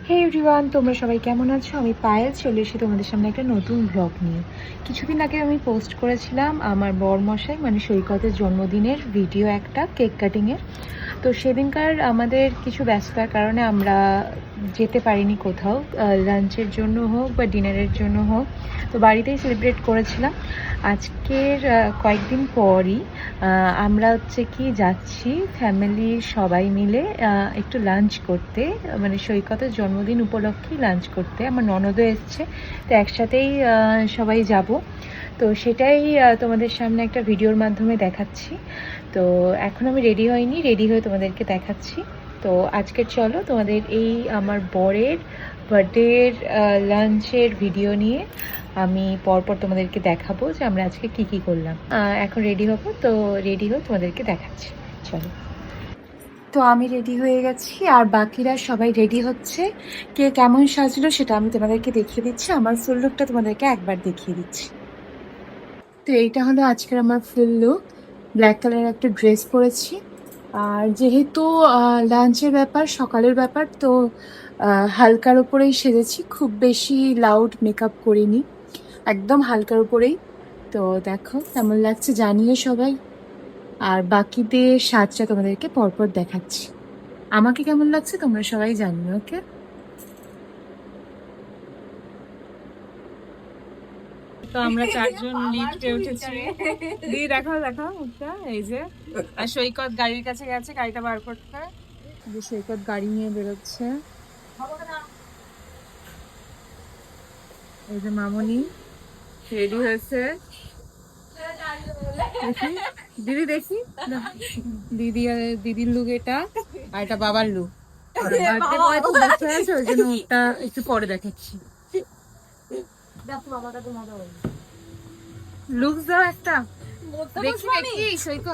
হে everyone, তোমরা সবাই কেমন আছো? আমি পায়েল চলে এসে তোমাদের সামনে একটা নতুন ব্লগ নিয়ে। কিছুদিন আগে আমি পোস্ট করেছিলাম আমার বরমশাই মানে সৈকতের জন্মদিনের ভিডিও, একটা কেক কাটিংয়ের। তো সেদিনকার আমাদের কিছু ব্যস্ততার কারণে আমরা যেতে পারিনি কোথাও, লাঞ্চের জন্য হোক বা ডিনারের জন্য হোক। তো বাড়িতেই সেলিব্রেট করেছিলাম। আজকের কয়েকদিন পরই আমরা হচ্ছে কি যাচ্ছি ফ্যামিলির সবাই মিলে একটু লাঞ্চ করতে, মানে সৈকতের জন্মদিন উপলক্ষেই লাঞ্চ করতে। আমার ননদও এসছে, তো একসাথেই সবাই যাব। তো সেটাই তোমাদের সামনে একটা ভিডিওর মাধ্যমে দেখাচ্ছি। তো এখন আমি রেডি হইনি, রেডি হয়ে তোমাদেরকে দেখাচ্ছি। তো আজকের চলো তোমাদের এই আমার বরের বার্থডের লাঞ্চের ভিডিও নিয়ে আমি পরপর তোমাদেরকে দেখাবো যে আমরা আজকে কি কি করলাম। এখন রেডি হবো, তো রেডি হয়ে তোমাদেরকে দেখাচ্ছি। চলো। তো আমি রেডি হয়ে গেছি আর বাকিরা সবাই রেডি হচ্ছে। কে কেমন সাজলো সেটা আমি তোমাদেরকে দেখিয়ে দিচ্ছি। আমার ফুল লুকটা তোমাদেরকে একবার দেখিয়ে দিচ্ছি। তো এইটা হলো আজকের আমার ফুল লুক। ব্ল্যাক কালারের একটা ড্রেস পরেছি। আর যেহেতু লাঞ্চের ব্যাপার, সকালের ব্যাপার, তো হালকার ওপরেই সেজেছি, খুব বেশি লাউড মেকআপ করিনি, একদম হালকার ওপরেই। তো দেখো কেমন লাগছে জানিয়ে সবাই। আর বাকিদের সাজটা তোমাদেরকে পরপর দেখাচ্ছি। আমাকে কেমন লাগছে তোমরা সবাই জানিও, ওকে? তো আমরা চারজন লিফটে উঠেছি। দিদি দেখাও দেখাও মুখটা, এই যে। আর সৈকত গাড়ির কাছে গেছে গাড়িটা বার করতে। যে সৈকত গাড়ি নিয়ে বেরোচ্ছে। এই যে মামনি রেডি হয়েছে। দেখি দিদি, দেখি দিদি, দিদির লুক এটা, আর এটা বাবার লুক। ওই জন্য মুখটা একটু পরে দেখাচ্ছি। লুক দাও একটা, দেখি দেখি সৈকত।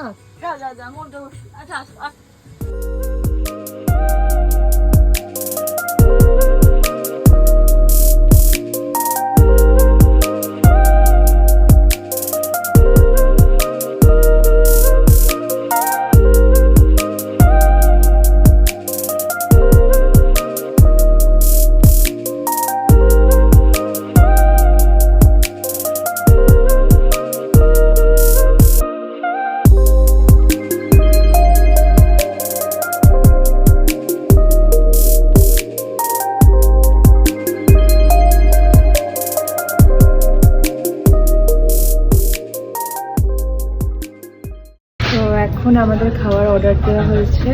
এখন আমাদের খাবার অর্ডার দেওয়া হয়েছে,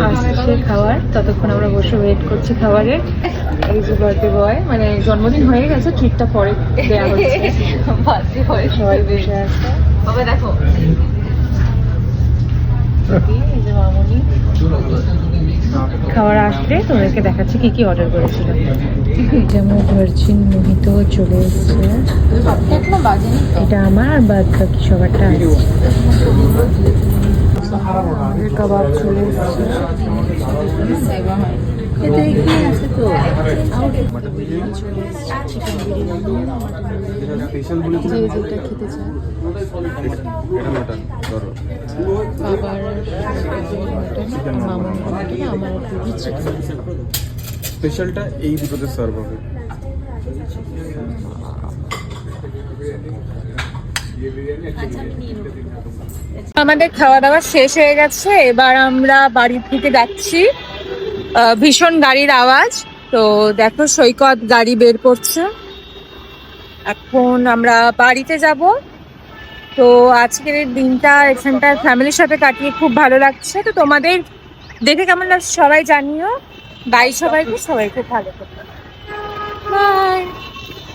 আসছে খাবার। ততক্ষণ আমরা বসে ওয়েট করছি খাবারের। এই যে বার্থডে বয়, মানে জন্মদিন হয়ে গেছে, ট্রিটটা পরে দেওয়া হচ্ছে। সবাই বসে আছে। দেখো এই যে মামনি। খাবার আসলে তোমাদেরকে দেখাচ্ছি কি কি অর্ডার করেছিল। যেমন ভার্জিন মোহিতো চলে এসছে, এটা আমার, আর বাদ বাকি সবারটা আছে। কাবাব চলে এসছে। চিকেন বিরিয়ানি, যে যেটা খেতে চায়। বাবার মামার মটন, আমার দিদি চিকেন। স্পেশালটা এই দুটোতে সার্ভ হবে। আমাদের খাওয়া দাওয়া শেষ হয়ে গেছে, এবার আমরা বাড়ির দিকে যাচ্ছি। ভীষণ গাড়ির আওয়াজ। তো দেখো সৈকত গাড়ি বের করছে। এখন আমরা বাড়িতে যাব। তো আজকের এই দিনটা এখানটা ফ্যামিলির সাথে কাটিয়ে খুব ভালো লাগছে। তো তোমাদের দেখে কেমন লাগছে সবাই জানিও। বাই সবাইকে, সবাই খুব ভালো থাকো। বাই।